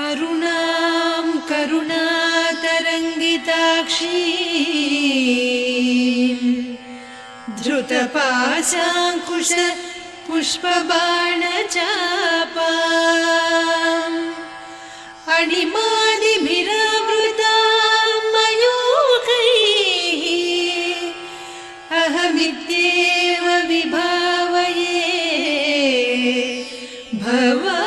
अरुणां करुणातरङ्गिताक्षीं धृतपाशाङ्कुश पुष्पबाणचापाम् अणिमादिभिरावृतां मयूखैः अहमित्येव विभावये भवानी।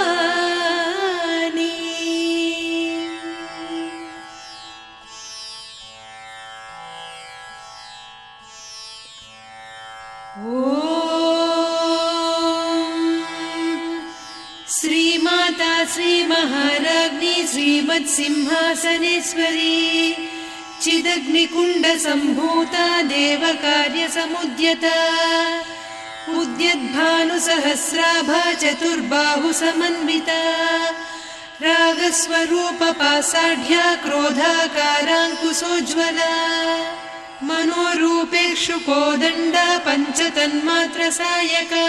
श्रीमाता श्रीमहाराज्ञी श्रीमत्सिंहासनेश्वरी चिदग्निकुण्डसम्भूता देवकार्यसमुद्यता उद्यद्भानुसहस्राभा चतुर्बाहुसमन्विता रागस्वरूपपासाढ्या क्रोधाकाराङ्कुशोज्ज्वला मनोरूपेक्षुकोदण्डा पञ्चतन्मात्रसायका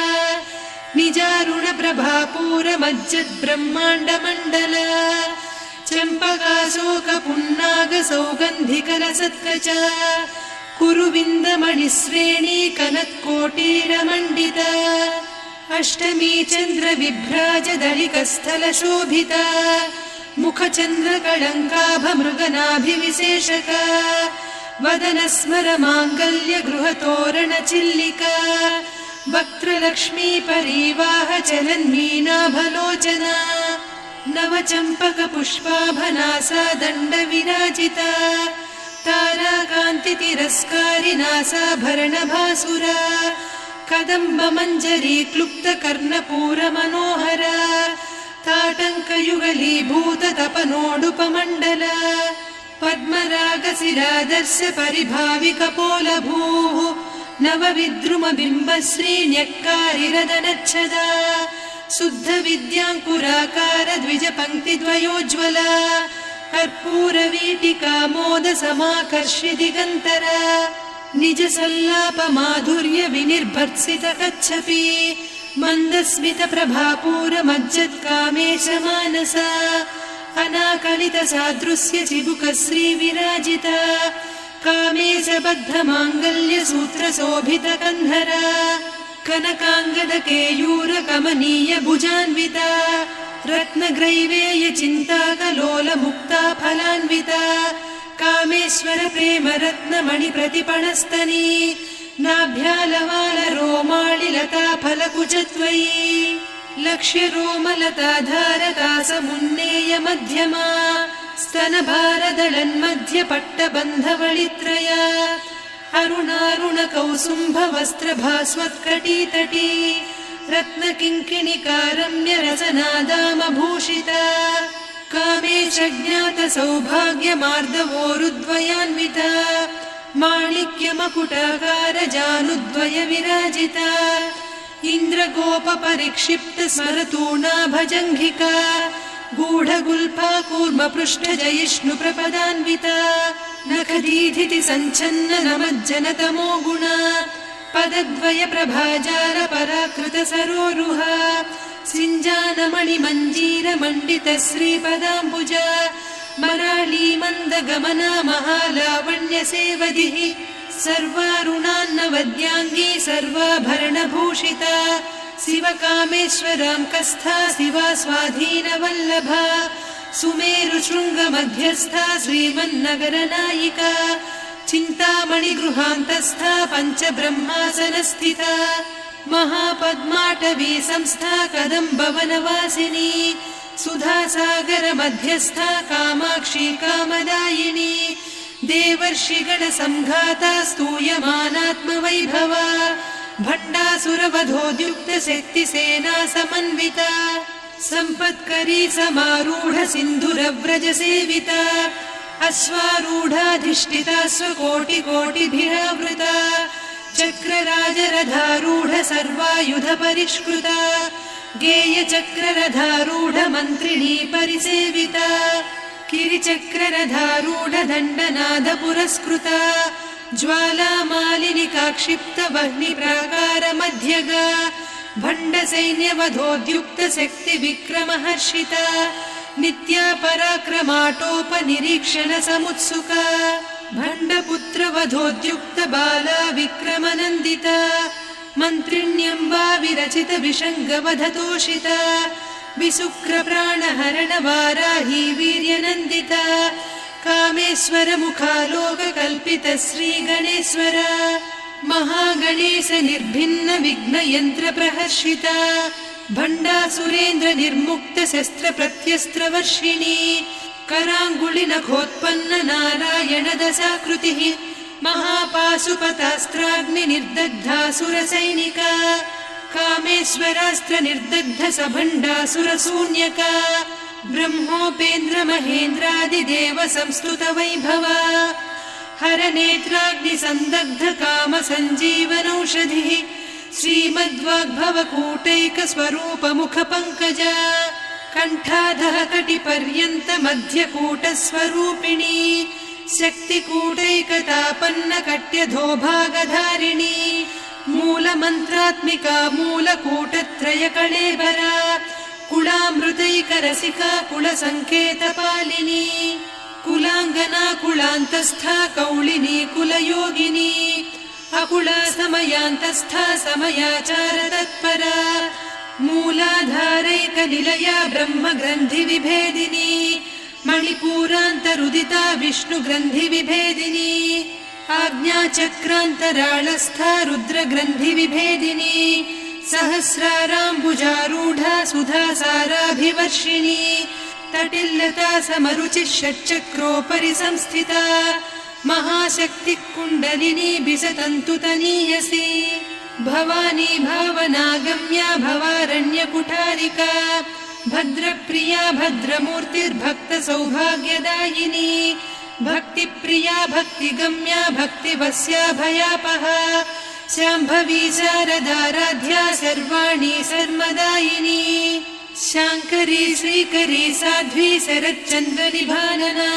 निजारुणप्रभापूरमज्जद्ब्रह्माण्डमण्डला चम्पकाशोकपुन्नागसौगन्धिकलसत्कचा कुरुविन्दमणिश्रेणी कनत्कोटीरमण्डिता अष्टमी चन्द्रविभ्राजदलिकस्थलशोभिता मुखचन्द्रकळङ्काभमृगनाभिविशेषका वदनस्मरमाङ्गल्यगृहतोरणचिल्लिका वक्त्रलक्ष्मी परीवाहचलन्मीनाभलोचना नवचम्पकपुष्पाभनासा दण्डविराजिता ताराकान्तितिरस्कारिनासाभरणभासुरा कदम्बमञ्जरी क्लुप्तकर्णपूरमनोहरा ताटङ्कयुगलीभूततपनोडुपमण्डला पद्मरागशिलादर्श परिभाविकपोलभूः नवविद्रुमबिम्बश्रीन्यक्कारिरदनच्छदा शुद्धविद्याङ्कुराकार द्विजपङ्क्तिद्वयोज्ज्वला कर्पूरवीटिकामोदसमाकर्षि दिगन्तरा निजसल्लापमाधुर्य विनिर्भर्त्सितकच्छपि मन्दस्मितप्रभापूरमज्जत्कामेशमानसा अनाकलितसादृश्य चिबुकश्रीविराजिता कामेशबद्धमाङ्गल्यसूत्रशोभितकन्धरा कनकाङ्गदकेयूरकमनीय भुजान्विता रत्नग्रैवेयचिन्ताकलोलमुक्ता फलान्विता कामेश्वर प्रेमरत्नमणिप्रतिपणस्तनी नाभ्यालवालरोमाळिलता फलकुचत्वयी लक्ष्यरोमलताधारतासमुन्नेय मध्यमा स्तनभारदळन्मध्यपट्टबन्धवळित्रया अरुणारुणकौसुम्भवस्त्रभास्वत्कटीतटी रत्नकिङ्किणिकारम्यरसनादामभूषिता कामेशज्ञातसौभाग्यमार्दवोरुद्वयान्विता माणिक्यमकुटाकारजानुद्वयविराजिता इन्द्रगोपपरिक्षिप्तस्मरतूणाभजङ्घिका गूढगुल्फा कूर्मपृष्ठजयिष्णुप्रपदान्विता नखदीधिति सञ्छन्न नमज्जनतमो गुणा पदद्वयप्रभाजाल पराकृतसरोरुहा सिञ्जानमणिमञ्जीरमण्डितश्रीपदाम्बुजा मराळीमन्दगमना महालावण्यसेवधिः सर्वारुणान्नवद्याङ्गी सर्वाभरणभूषिता शिवकामेश्वरां कस्था शिवा स्वाधीनवल्लभा सुमेरुशृङ्गमध्यस्था श्रीमन्नगरनायिका चिन्तामणिगृहान्तस्था पञ्चब्रह्मासनस्थिता महापद्माटवी संस्था कदम्बवनवासिनी सुधासागरमध्यस्था कामाक्षी कामदायिनी देवर्षिगणसंघाता स्तूयमानात्मवैभवा भण्डासुरवधोद्युक्तशक्तिसेना समन्विता सम्पत्करी समारूढ सिन्धुरव्रजसेविता अश्वारूढाधिष्ठिता स्वकोटिकोटिभिरावृता चक्रराजरथारूढ सर्वायुधपरिष्कृता गेयचक्ररथारूढ मन्त्रिणी परिसेविता किरिचक्ररथारूढ दण्डनाद पुरस्कृता ज्वालामालिनिकाक्षिप्तवह्निप्राकारमध्यगा भण्डसैन्यवधोद्युक्तशक्तिविक्रमहर्षिता नित्या पराक्रमाटोपनिरीक्षण समुत्सुका भण्डपुत्रवधोद्युक्त बाला विक्रमनन्दिता मन्त्रिण्यम्बा विरचित विषङ्गवधतोषिता विशुक्रप्राणहरण वाराही वीर्यनन्दिता कामेश्वर मुखालोककल्पित श्रीगणेश्वर महागणेश निर्भिन्न विघ्नयन्त्र प्रहर्षिता भण्डासुरेन्द्र निर्मुक्त शस्त्र प्रत्यस्त्रवर्षिणी कराङ्गुलिनखोत्पन्न नारायण दशाकृतिः महापाशुपतास्त्राग्नि निर्दग्धासुरसैनिका कामेश्वरास्त्र निर्दग्ध सभण्डासुरशून्यका ब्रह्मोपेन्द्र महेन्द्रादिदेव संस्तुत वैभवा हरनेत्राग्नि संदग्ध काम सञ्जीवनौषधिः श्रीमद्वाग्भवकूटैक स्वरूप मुख पंकजा कण्ठाधः कटिपर्यन्त मध्यकूट स्वरूपिणी शक्तिकूटैकतापन्न कट्यधोभागधारिणी मूलमन्त्रात्मिका मूलकूटत्रय कळेबरा कुलामृतैकरसिका कुलसङ्केतपालिनी कुलाङ्गना कुलान्तस्था कौलिनी कुलयोगिनी अकुला समयान्तस्था समयाचार तत्परा मूलाधारैकनिलया ब्रह्मग्रन्थि विभेदिनी मणिपूरान्तरुदिता विष्णुग्रन्थि विभेदिनी आज्ञाचक्रान्तराळस्था रुद्रग्रन्थि विभेदिनी सहस्राराम्बुजारूढा सुधासाराभिवर्षिणी तटिल्लता समरुचिः षट्चक्रोपरि संस्थिता महाशक्तिः कुण्डलिनी बिसतन्तुतनीयसी भवानी भावनागम्या भवारण्यकुठारिका भद्रप्रिया भद्रमूर्तिर्भक्त सौभाग्यदायिनी भक्तिप्रिया भक्तिगम्या भक्तिवस्या भयापहा शाम्भवी शारदाराध्या सर्वाणि सर्वदायिनी शाङ्करी श्रीकरी साध्वी शरच्चन्द्रनिभानना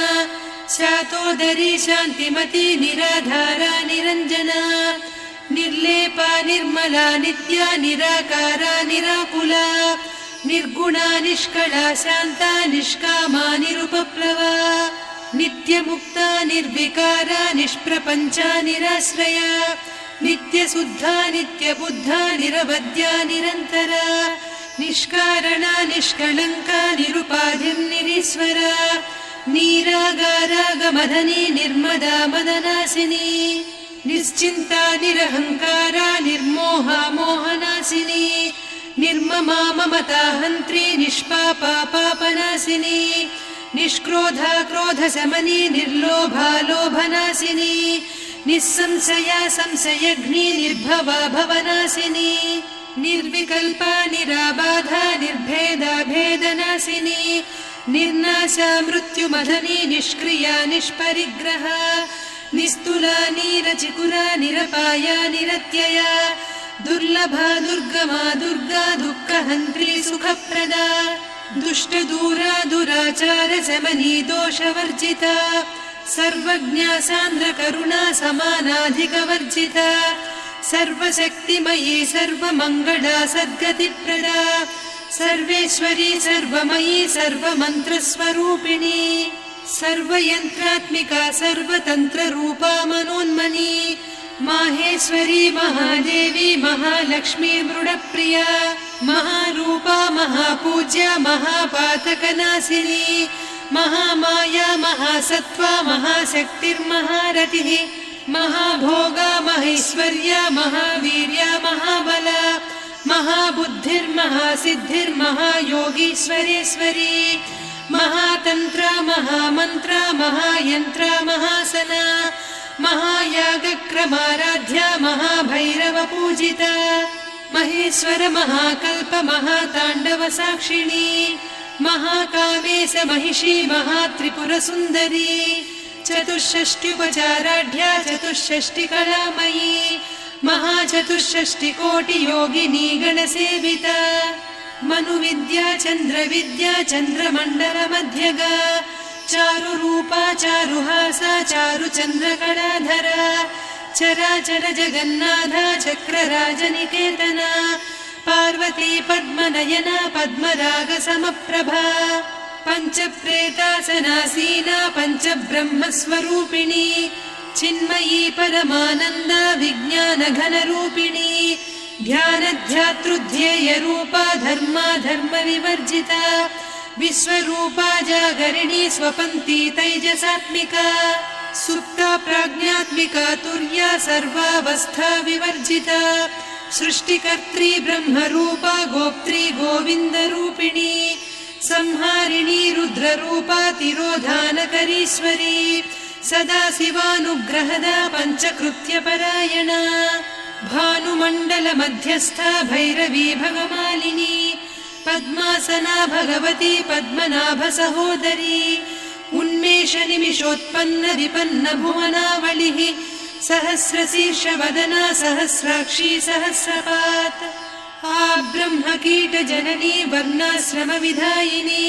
शातोदरी शान्तिमती निराधारा निरञ्जना निर्लेपा निर्मला नित्या निराकारा निराकुला निर्गुणा निष्कला शान्ता निष्कामा निरुपप्लवा नित्यमुक्ता निर्विकारा निष्प्रपञ्चा निराश्रया नित्यशुद्धा नित्यबुद्धा निरवद्या निरन्तरा निष्कारणा निष्कलङ्का निरुपाधिर्निरीश्वरा नीरागारागमदनी निर्मदा मदनासिनी निश्चिन्ता निरहङ्कारा निर्मोहा मोहनासिनी निर्ममा ममता हन्त्री निष्पापा पापनासिनी निष्क्रोधा क्रोधशमनी निर्लोभा लोभनासिनी निस्संशया संशयघ्नी निर्भवा भवनासिनी निर्विकल्पा निराबाधा निर्भेदा भेदनासिनी निर्नाशा मृत्युमदनी निष्क्रिया निष्परिग्रहा निस्तुला नीरचिकुरा निरपाया निरत्यया दुर्लभा दुर्गमा दुर्गा दुःखहन्त्री सुखप्रदा दुष्टदूरा दुराचार शमनी दोषवर्जिता सर्वज्ञा सान्द्रकरुणा समानाधिकवर्जिता सर्वशक्तिमयी सर्वमङ्गला सद्गतिप्रदा सर्वेश्वरी सर्वमयी सर्वमन्त्रस्वरूपिणी सर्वयन्त्रात्मिका सर्वतन्त्ररूपा मनोन्मनी माहेश्वरी महादेवी महालक्ष्मी मृडप्रिया महारूपा महापूज्या महापातकनाशिनी महामाया महासत्त्वा महाशक्तिर्महारतिः महाभोगा महेश्वर्या महावीर्या महाबला महाबुद्धिर्महासिद्धिर्महायोगीश्वरेश्वरी महातन्त्रा महामन्त्रा महायन्त्रा महासना महायागक्रमाराध्या महाभैरवपूजिता महेश्वर महाकल्प महाताण्डव साक्षिणी महाकामेश महिषी महात्रिपुरसुन्दरी चतुष्षष्ट्युपचाराढ्या चतुष्षष्टिकलामयी महाचतुष्षष्टिकोटियोगिनी गणसेविता मनुविद्या चन्द्रविद्या चन्द्रमण्डलमध्यगा चारुरूपा चारुहासा चारुचन्द्रकलाधरा चराचर जगन्नाथा चक्रराजनिकेतना पार्वती पद्मनयना पद्मरागसमप्रभा पञ्चप्रेतासनासीना पञ्चब्रह्मस्वरूपिणी चिन्मयी परमानन्दा विज्ञानघनरूपिणी ध्यानध्यातृध्येयरूपा धर्माधर्मविवर्जिता विश्वरूपा जागरिणी स्वपन्ती तैजसात्मिका सुप्ता प्राज्ञात्मिका तुर्या सर्वावस्था विवर्जिता सृष्टिकर्त्री ब्रह्मरूपा गोप्त्री गोविन्दरूपिणी संहारिणी रुद्ररूपा तिरोधानकरीश्वरी सदा शिवानुग्रहदा पञ्चकृत्यपरायणा भानुमण्डलमध्यस्था भैरवी भगमालिनी पद्मासना भगवती पद्मनाभसहोदरी उन्मेषनिमिषोत्पन्न विपन्न भुवनावलिः सहस्रशीर्षवदना सहस्राक्षी सहस्रपात् ब्रह्मकीटजननी वर्णाश्रमविधायिनी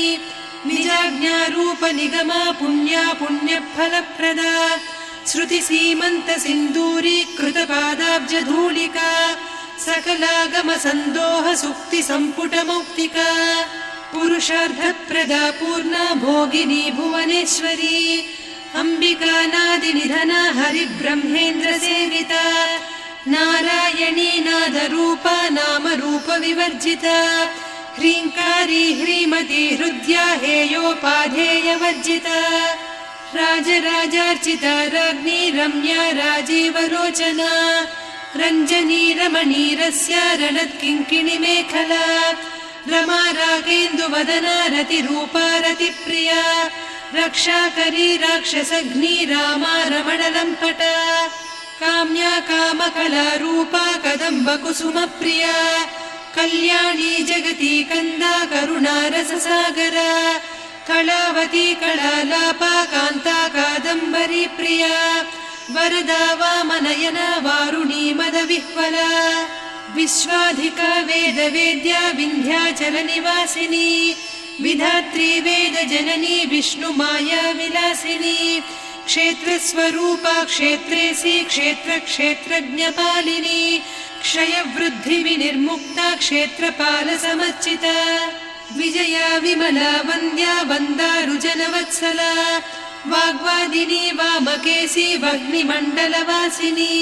निजाज्ञारूपनिगमा पुण्या पुण्यफलप्रदा श्रुतिसीमन्तसिन्दूरीकृतपादाब्जधूलिका सकलागमसन्दोह सुक्तिसम्पुटमौक्तिका पुरुषार्थप्रदा पूर्णा भोगिनी भुवनेश्वरी अम्बिकानादिनिधना हरिब्रह्मेन्द्रसेविता नारायणी नादरूपा नामरूपविवर्जिता ह्रीङ्कारी ह्रीमती हृद्या हेयोपाधेयवर्जिता राजराजार्चिता राज्ञी रम्या राजीवलोचना रञ्जनी रमणीरस्या रणत्किङ्किणिमेखला रमा रागेन्दुवदना रतिरूपा रतिप्रिया रक्षाकरी राक्षसघ्नी रामा रमणलम्पटा काम्या कामकलारूपा कदम्बकुसुमप्रिया कल्याणी जगती कन्दा करुणारससागरा कलावती कलालापा कान्ता कादम्बरी प्रिया वरदा वामनयना वारुणी मदविह्वला विश्वाधिका वेदवेद्या विन्ध्याचलनिवासिनी विधात्री वेदजननी विष्णुमाया विलासिनी क्षेत्रस्वरूपा क्षेत्रेसी क्षेत्रक्षेत्रज्ञपालिनी क्षयवृद्धिविनिर्मुक्ता क्षेत्रपालसमर्चिता विजया विमला वन्द्या वन्दारुजनवत्सला वाग्वादिनी वामकेशी वह्निमण्डलवासिनी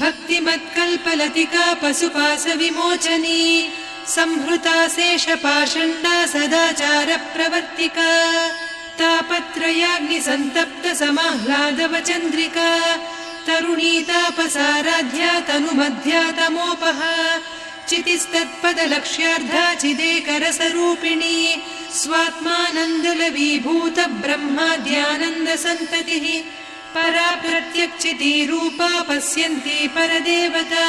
भक्तिमत्कल्पलतिका पशुपाशविमोचनी संहृता शेषपाषण्डा सदाचारप्रवर्तिका तापत्रयाग्निसन्तप्त समाह्लादवचन्द्रिका तरुणी तापसाराध्या तनुमध्या तमोपहा चितिस्तत्पदलक्ष्यार्धा चिदेकरसरूपिणी स्वात्मानन्दलवीभूत ब्रह्माद्यानन्दसन्ततिः परा प्रत्यक्षितीरूपा पश्यन्ती परदेवता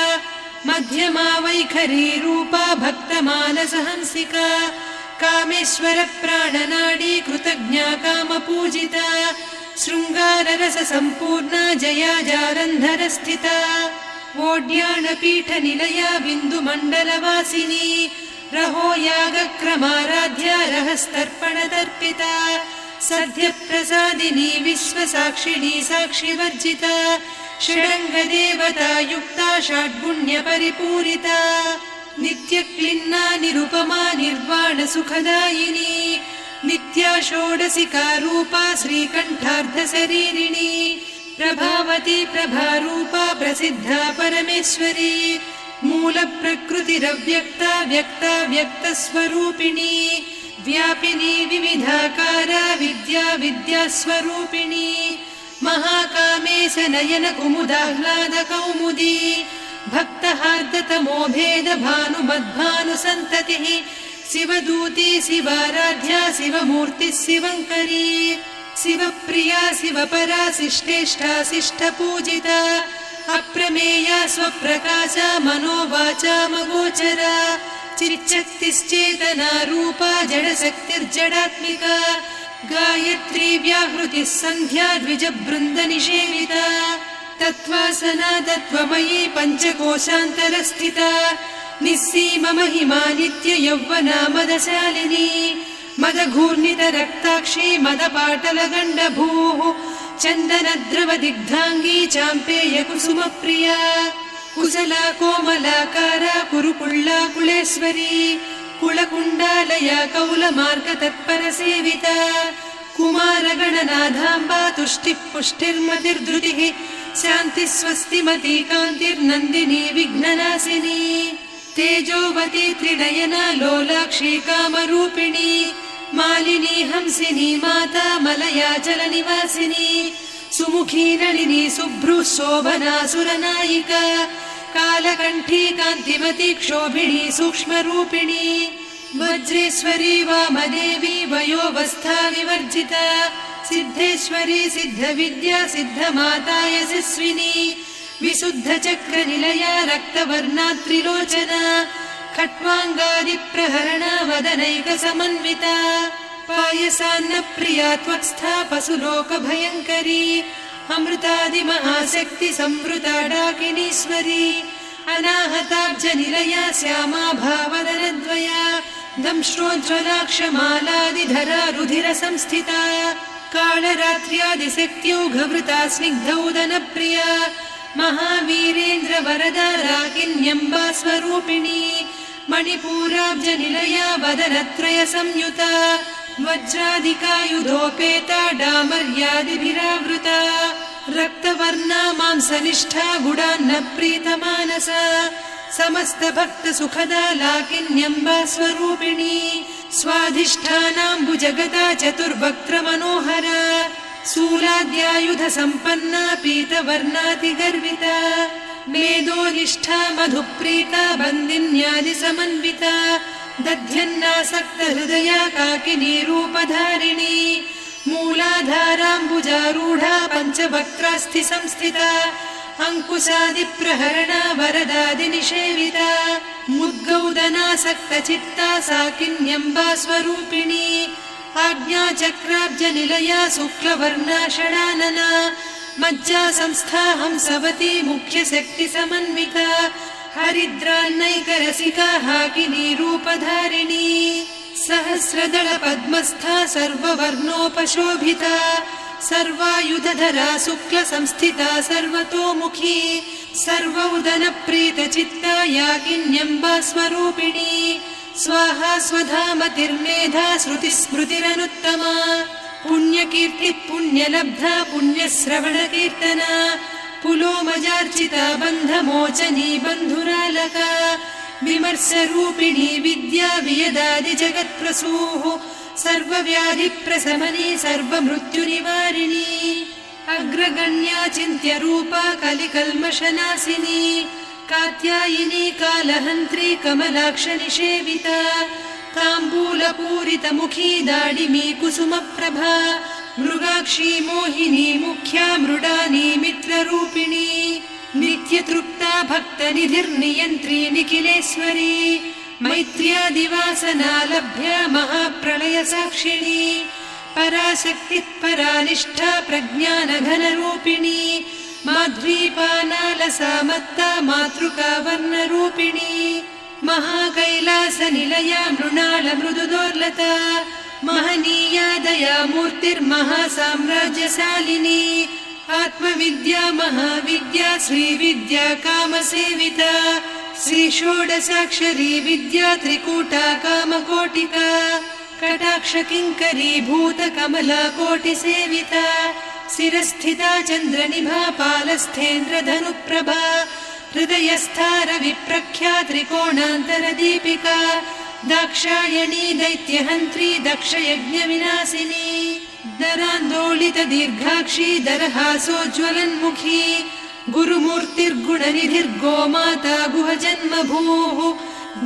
मध्यमा वैखरी रूपा भक्तमानसहंसिका कामेश्वर प्राणनाडी कृतज्ञा कामपूजिता शृङ्गाररससम्पूर्णा जया जारन्धरस्थिता वोड्याणपीठनिलया बिन्दुमण्डलवासिनी रहो यागक्रमाराध्या रहस्तर्पणदर्पिता सद्यप्रसादिनी विश्वसाक्षिणी साक्षिवर्जिता षडङ्गदेवता युक्ता षड्गुण्यपरिपूरिता नित्यक्लिन्ना निरुपमा निर्वाणसुखदायिनी नित्या षोडशिका रूपा श्रीकण्ठार्धशरीरिणी प्रभावती प्रभारूपा प्रसिद्धा परमेश्वरी मूलप्रकृतिरव्यक्ता व्यक्ता व्यक्तस्वरूपिणी व्यापिनी विविधाकारा विद्या विद्यास्वरूपिणी महाकामेश नयन कुमुदाह्लाद कौमुदी भक्तहार्दतमो भेद भानुमद्भानुसन्ततिः शिवदूती शिवाराध्या शिवमूर्तिः शिवङ्करी शिवप्रिया शिवपरा शिष्टेष्टा शिष्टपूजिता अप्रमेया स्वप्रकाशा मनोवाचामगोचरा चिच्चक्तिश्चेतना रूपा जडशक्तिर्जडात्मिका गायत्री व्याहृतिः सन्ध्या द्विजबृन्दनिषेविता तत्त्वासना तत्त्वमयी पञ्चकोशान्तरस्थिता निस्सीममहिमा नित्ययौवना मदशालिनी मदघूर्णितरक्ताक्षी मदपाटलगण्डभूः चन्दनद्रवदिग्धाङ्गी चाम्पेयकुसुमप्रिया कुशला कोमलाकारा कुरुकुळ्ळा कुलेश्वरी कुलकुण्डालया कौलमार्गतत्परसेविता कुमारगणनाथाम्बा तुष्टिः पुष्टिर्मतिर्धृतिः शान्तिः स्वस्तिमती कान्तिर्नन्दिनी विघ्ननाशिनी तेजोवती त्रिनयना लोलाक्षी कामरूपिणी मालिनी हंसिनी माता मलयाचलनिवासिनी सुमुखी नलिनी शुभ्रुः शोभना सुरनायिका कालकण्ठी कान्तिमती क्षोभिणी सूक्ष्मरूपिणी वज्रेश्वरी वामदेवी वयोवस्था विवर्जिता सिद्धेश्वरी सिद्धविद्या सिद्धमाता यशस्विनी विशुद्धचक्रनिलया रक्तवर्णा त्रिलोचना खट्वाङ्गादिप्रहरणा वदनैकसमन्विता पायसान्नप्रिया त्वक्स्था पशुलोकभयङ्करी अमृतादिमहाशक्ति संवृता डाकिनीश्वरी अनाहताब्जनिलया श्यामा भावदनद्वया दंष्ट्रोज्ज्वलाक्षमालादिधरा रुधिरसंस्थिता कालरात्र्यादिशक्त्योघवृता स्निग्धौदनप्रिया महावीरेन्द्रवरदा राकिन्यम्बा स्वरूपिणी मणिपूराब्जनिलया वदनत्रयसंयुता वज्रादिकायुधोपेता डामर्यादिभिरावृता रक्तवर्णा मांसनिष्ठा गुडान्नप्रीतमानसा समस्तभक्तसुखदा लाकिन्यम्बा स्वरूपिणी स्वाधिष्ठानाम्बुजगता चतुर्वक्त्रमनोहरा शूलाद्यायुधसम्पन्ना पीतवर्णातिगर्विता मेदोनिष्ठा मधुप्रीता बन्दिन्यादिसमन्विता दध्यन्नासक्तहृदया काकिनी रूपधारिणी मूलाधाराम्बुजारूढा पञ्चवक्त्रास्थि संस्थिता अङ्कुशादिप्रहरणा वरदादिनिषेविता मुद्गौदनासक्तचित्ता साकिन्यम्बा स्वरूपिणी आज्ञाचक्राब्जनिलया शुक्लवर्णा षडानना मज्जा संस्था हंसवती मुख्यशक्तिसमन्विता हरिद्रान्नैकरसिका हाकिनी रूपधारिणी सहस्रदल पद्मस्था सर्ववर्णोपशोभिता सर्वायुधधरा शुक्लसंस्थिता सर्वतोमुखी सर्वौदनप्रीतचित्ता याकिन्यम्बा स्वरूपिणी स्वाहा स्वधामतिर्मेधा श्रुतिस्मृतिरनुत्तमा पुण्यकीर्तिः पुण्यलब्धा पुण्यश्रवणकीर्तना पुलोमजार्चिता बन्धमोचनी बन्धुरालका विमर्शरूपिणी विद्या वियदादिजगत्प्रसूः सर्वव्याधिप्रशमनी सर्वमृत्युनिवारिणी अग्रगण्या चिन्त्यरूपा कलिकल्मषनाशिनी कात्यायिनी कालहन्त्री कमलाक्षनिषेविता ताम्बूलपूरितमुखी दाडिमी कुसुमप्रभा मृगाक्षी मोहिनी मुख्या मृडानी मित्ररूपिणी नित्यतृप्ता भक्तनिधिर्नियन्त्री निखिलेश्वरी मैत्र्यादिवासना लभ्या महाप्रलयसाक्षिणी पराशक्तिः परानिष्ठा प्रज्ञानघनरूपिणी माध्वीपानालसामत्ता मातृका वर्णरूपिणी महाकैलासनिलया मृणालमृदुदोर्लता महनीया दयामूर्तिर्महासाम्राज्यशालिनी आत्मविद्या महाविद्या श्रीविद्या कामसेविता श्रीषोडशाक्षरी विद्या त्रिकूटा कामकोटिका कटाक्षकिङ्करी भूतकमला कोटिसेविता शिरस्थिता चन्द्रनिभा पालस्थेन्द्रधनुप्रभा हृदयस्था रविप्रख्या त्रिकोणान्तरदीपिका दाक्षायणी दैत्यहन्त्री दक्षयज्ञविनाशिनी दरान्दोलितदीर्घाक्षी दरहासोज्ज्वलन्मुखी गुरुमूर्तिर्गुणनिधिर्गोमाता गुहजन्मभूः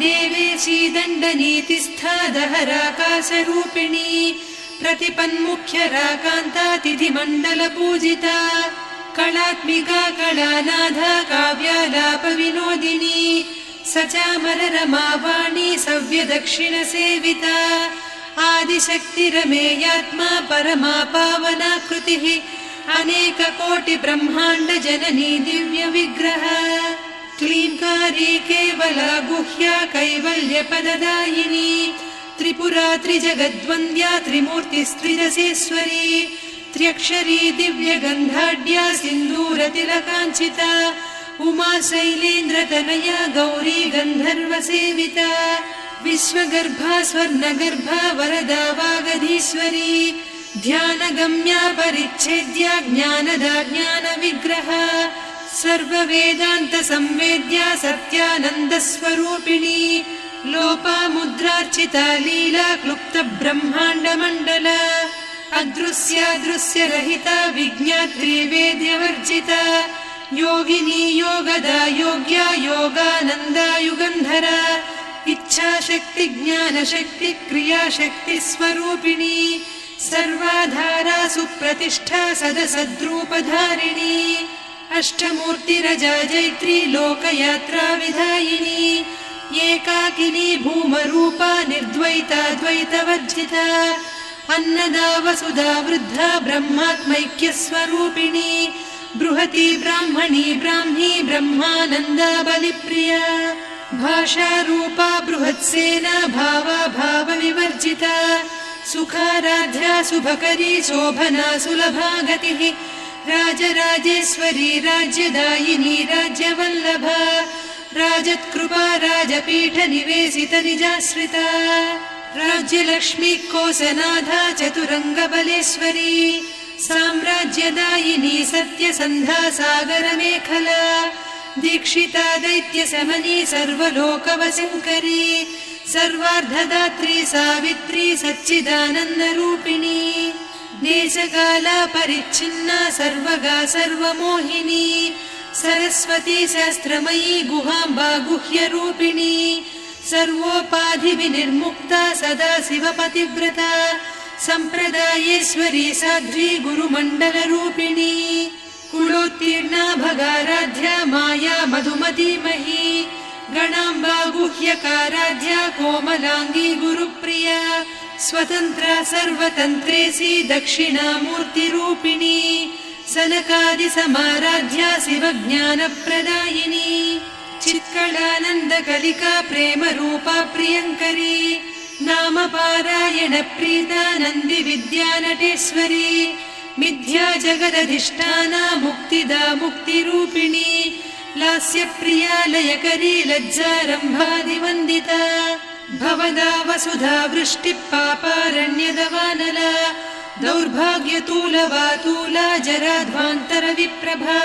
देवेशी दण्डनीतिस्था दहराकाशरूपिणी प्रतिपन्मुख्यराकान्ता तिथिमण्डलपूजिता कलात्मिका कलानाथा काव्यालापविनोदिनी सचामररमावाणी सव्यदक्षिणसेविता आदिशक्तिरमेयात्मा परमा पावनाकृतिः अनेककोटिब्रह्माण्डजननी दिव्यविग्रह क्लींकारी केवला गुह्या कैवल्यपददायिनी त्रिपुरा त्रिजगद्वन्द्या त्रिमूर्तिस्त्रिदशेश्वरी त्र्यक्षरी दिव्यगन्धाढ्या सिन्दूरतिलकाञ्चिता उमा शैलेन्द्रतनया गौरी गन्धर्वसेविता विश्वगर्भा स्वर्णगर्भा वरदा वागधीश्वरी ध्यानगम्या परिच्छेद्या ज्ञानदा ज्ञानविग्रहा सर्ववेदान्तसंवेद्या सत्यानन्दस्वरूपिणी लोपामुद्रार्चिता लीला क्लुप्तब्रह्माण्डमण्डला अदृश्यादृश्यरहिता विज्ञात्री वेद्यवर्जिता योगिनी योगदा योग्या योगानन्दा युगन्धरा इच्छाशक्ति ज्ञानशक्ति क्रियाशक्ति स्वरूपिणी सर्वाधारा सुप्रतिष्ठा सदसद्रूपधारिणी अष्टमूर्तिरजा जैत्री लोकयात्रा विधायिनी एकाकिनी भूमरूपा निर्द्वैता द्वैतवर्जिता अन्नदा वसुधा वृद्धा ब्रह्मात्मैक्यस्वरूपिणी बृहती ब्राह्मणी ब्राह्मी ब्रह्मानन्दा बलिप्रिया भाषारूपा बृहत्सेना भावा भावविवर्जिता सुखाराध्या शुभकरी शोभना सुलभा गतिः राजराजेश्वरी राज्यदायिनी राज्यवल्लभा राजत्कृपा राजपीठ निवेशित निजाश्रिता राज्यलक्ष्मी कोसनाधा चतुरङ्गबलेश्वरी साम्राज्यदायिनी सत्यसन्धा सागरमेखला दीक्षिता दैत्यशमनी सर्वलोकवशङ्करी सर्वार्धदात्री सावित्री सच्चिदानन्दरूपिणी देशकाला परिच्छिन्ना सर्वगा सर्वमोहिनी सरस्वती शास्त्रमयी गुहाम्बा गुह्यरूपिणी सर्वोपाधिविनिर्मुक्ता सदा शिवपतिव्रता सम्प्रदायेश्वरी साध्वी गुरुमण्डलरूपिणी कुलोत्तीर्णा भगाराध्या माया मधुमतीमही गणाम्बा गुह्यकाराध्या कोमलाङ्गी गुरुप्रिया स्वतन्त्रा सर्वतन्त्रेसी दक्षिणामूर्तिरूपिणी सनकादिसमाराध्या शिवज्ञानप्रदायिनी चित्कलानन्दकलिका प्रेमरूपा प्रियङ्करी नामपारायणप्रीता नन्दिविद्यानटेश्वरी मिथ्या जगदधिष्ठाना मुक्तिदा मुक्तिरूपिणी लास्यप्रिया लयकरी लज्जारम्भादिवन्दिता भवदा वसुधा वृष्टिः पापारण्यदवानला दौर्भाग्यतूलवातूला जराध्वान्तरविप्रभा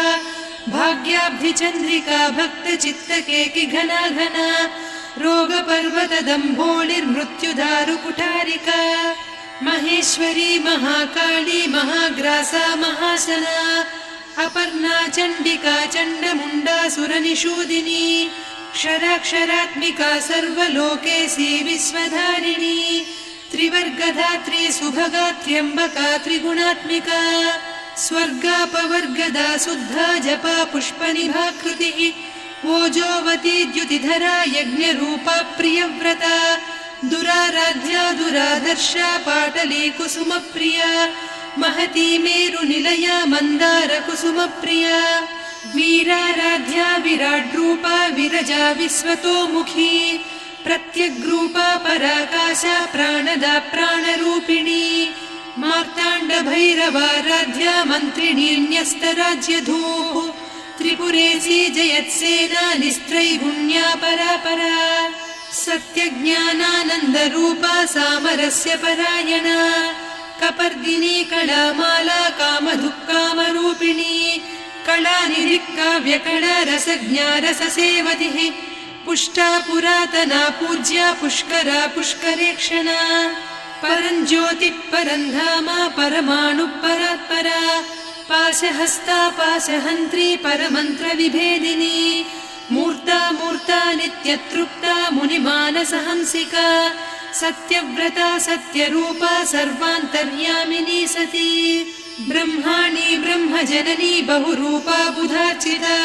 भाग्याब्धिचन्द्रिका भक्तचित्तकेकि घना घना रोगपर्वतदम्भोळिर्मृत्युदारुकुठारिका महेश्वरी महाकाली महाग्रासा महाशना अपर्णा चण्डिका चण्डमुण्डा सुरनिषूदिनी क्षराक्षरात्मिका सर्वलोकेशी विश्वधारिणी त्रिवर्गधात्री सुभगा त्र्यम्बका त्रिगुणात्मिका स्वर्गापवर्गदा शुद्धा जपा पुष्पनिभाकृतिः ओजोवती द्युतिधरा यज्ञरूपा प्रियव्रता दुराराध्या दुरादर्शा पाटली कुसुमप्रिया महती मेरुनिलया मन्दारकुसुमप्रिया वीराराध्या विराड्रूपा विरजा विश्वतोमुखी प्रत्यग्रूपा पराकाशा प्राणदा प्राणरूपिणी मार्ताण्डभैरवाराध्या मन्त्रिणीन्यस्तराज्यधूः त्रिपुरेशी जयत्सेना निस्त्रैगुण्या परापरा सत्यज्ञानानन्दरूपा सामरस्य परायणा कपर्दिनी कलामाला कामधुक्कामरूपिणी कलानिधिकाव्यकला रसज्ञा रससेवतिः पुष्टा पुरातना पूज्या पुष्करा पुष्करेक्षणा परञ्ज्योतिः परन्धामा परमाणुः परात्परा पाशहस्ता पाशहन्त्री परमन्त्रविभेदिनी मूर्ता मूर्ता नित्यतृप्ता मुनिमानसहंसिका सत्यव्रता सत्यरूपा सर्वान्तर्यामिनी सती ब्रह्माणी ब्रह्मजननी बहुरूपा बुधार्चिता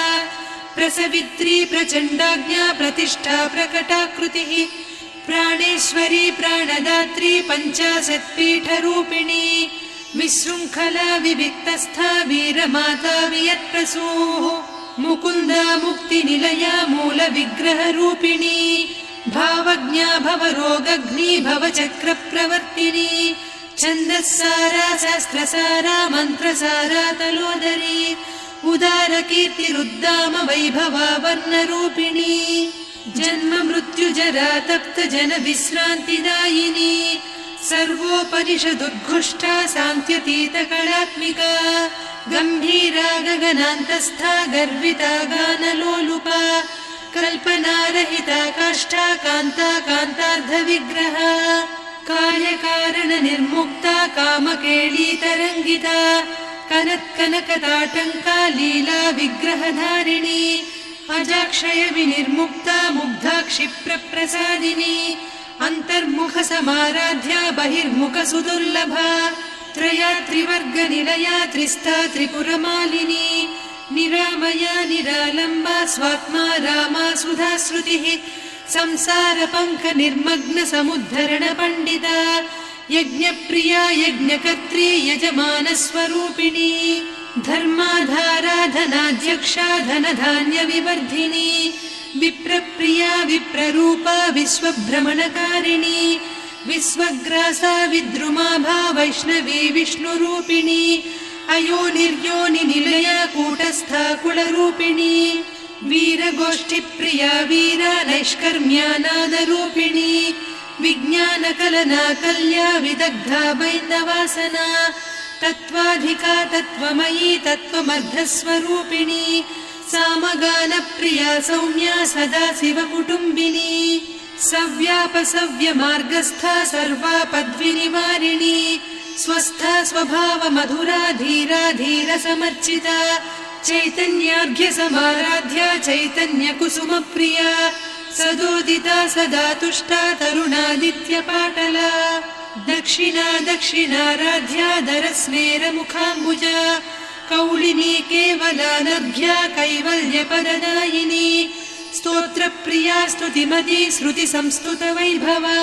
प्रसवित्री प्रचण्डाज्ञा प्रतिष्ठा प्रकटाकृतिः प्राणेश्वरी प्राणदात्री पञ्चाशत्पीठरूपिणी विशृङ्खला विविक्तस्था वीरमाता वियत्प्रसूः मुकुन्दा मुक्तिनिलया मूलविग्रहरूपिणी भावज्ञा भवरोगग्नी भवचक्रप्रवर्तिनी छन्दस्सारा शास्त्रसारा मन्त्रसारा तलोदरी उदारकीर्तिरुद्दाम वैभवा वर्णरूपिणी जन्म मृत्यु जरातप्तजनविश्रान्तिदायिनी सर्वोपनिषदुद्घुष्टा सान्त्यतीतकलात्मिका गम्भीरा गगनान्तस्था गर्विता गानलोलुपा कल्पनारहिता काष्ठा कान्ता कान्तार्धविग्रहा कार्यकारणनिर्मुक्ता कामकेळीतरङ्गिता कनत्कनकताटङ्का लीला विग्रहधारिणी अजाक्षय विनिर्मुक्ता मुग्धा क्षिप्रप्रसादिनी अन्तर्मुखसमाराध्या बहिर्मुखसुदुर्लभा त्रयात्रिवर्गनिलया त्रिस्था त्रिपुरमालिनी निरामया निरालम्बा स्वात्मा रामा सुधाश्रुतिः संसारपङ्कनिर्मग्नसमुद्धरणपण्डिता यज्ञप्रिया यज्ञकर्त्री यजमानस्वरूपिणी धर्माधाराधनाध्यक्षा धनधान्यविवर्धिनी विप्रप्रिया विप्ररूपा विश्वभ्रमणकारिणी विश्वग्रासा विद्रुमाभा वैष्णवी विष्णुरूपिणी अयोनिर्योनिनिलया कूटस्था कुलरूपिणी वीरगोष्ठिप्रिया वीरा नैष्कर्म्यानादरूपिणी विज्ञानकलना कल्या विदग्धा बैन्दवासना तत्त्वाधिका तत्त्वमयी तत्त्वमर्धस्वरूपिणी सामगानप्रिया सौम्या सदा शिवकुटुम्बिनी सव्यापसव्यमार्गस्था सर्वापद्विनिवारिणी स्वस्था स्वभावमधुरा धीरा धीरसमर्चिता चैतन्यार्घ्यसमाराध्या चैतन्यकुसुमप्रिया सदोदिता सदा तुष्टा तरुणादित्यपाटला दक्षिणा दक्षिणाराध्या दरस्मेरमुखाम्बुजा कौलिनी केवलानर्घ्या कैवल्यपददायिनी स्तोत्रप्रिया स्तुतिमती श्रुतिसंस्तुतवैभवा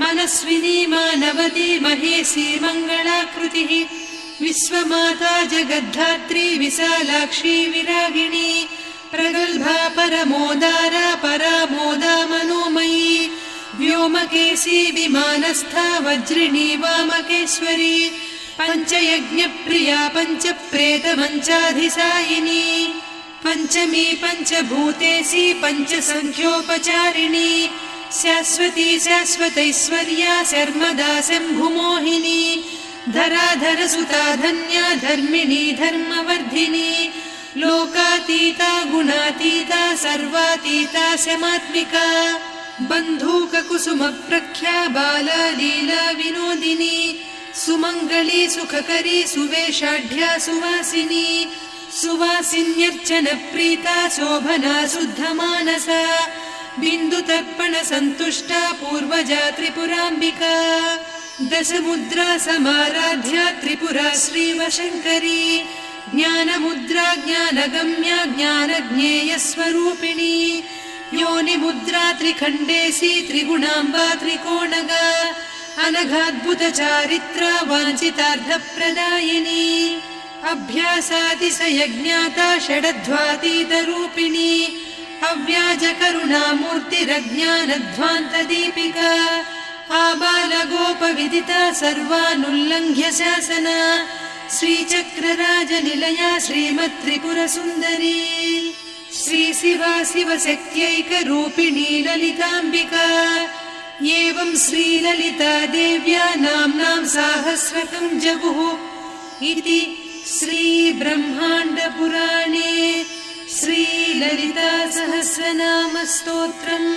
मनस्विनी मानवती महेशी मङ्गलाकृतिः विश्वमाता जगद्धात्री विशालाक्षी विरागिणी प्रगल्भा परमोदारा परामोदा मनोमयी व्योमकेशी विमानस्था वज्रिणी वामकेश्वरी पञ्चयज्ञप्रिया पञ्चप्रेतमञ्चाधिसायिनी पञ्चमी पञ्चभूतेशी पञ्चसङ्ख्योपचारिणी शाश्वती शाश्वतैश्वर्या शर्मदा शम्भुमोहिनी धराधरसुता धन्या धर्मिणी धर्मवर्धिनी लोकातीता गुणातीता सर्वातीता शमात्मिका बन्धूककुसुमप्रख्या बाला लीला विनोदिनी सुमङ्गली सुखकरी सुवेशाढ्या सुवासिनी सुवासिन्यर्चनप्रीता शोभना शुद्धमानसा बिन्दुतर्पणसन्तुष्टा पूर्वजा त्रिपुराम्बिका दशमुद्रा समाराध्या त्रिपुरा श्रीवशङ्करी ज्ञानमुद्रा ज्ञानगम्या ज्ञानज्ञेयस्वरूपिणी योनिमुद्रा त्रिखण्डेशी त्रिगुणाम्बा त्रिकोणगा अनघाद्भुतचारित्रा वाञ्छितार्थप्रदायिनी अभ्यासातिशयज्ञाता षडध्वातीतरूपिणी अव्याजकरुणामूर्तिरज्ञानध्वान्तदीपिका आबालगोपविदिता सर्वानुल्लङ्घ्य शासना श्रीचक्रराजनिलया श्रीमत्त्रिपुरसुन्दरी श्रीशिवा शिवशक्त्यैकरूपिणी ललिताम्बिका एवं श्रीललिता देव्या नाम्नां साहस्रकं जगुः इति श्रीब्रह्माण्डपुराणे श्रीललिता सहस्रनामस्तोत्रम्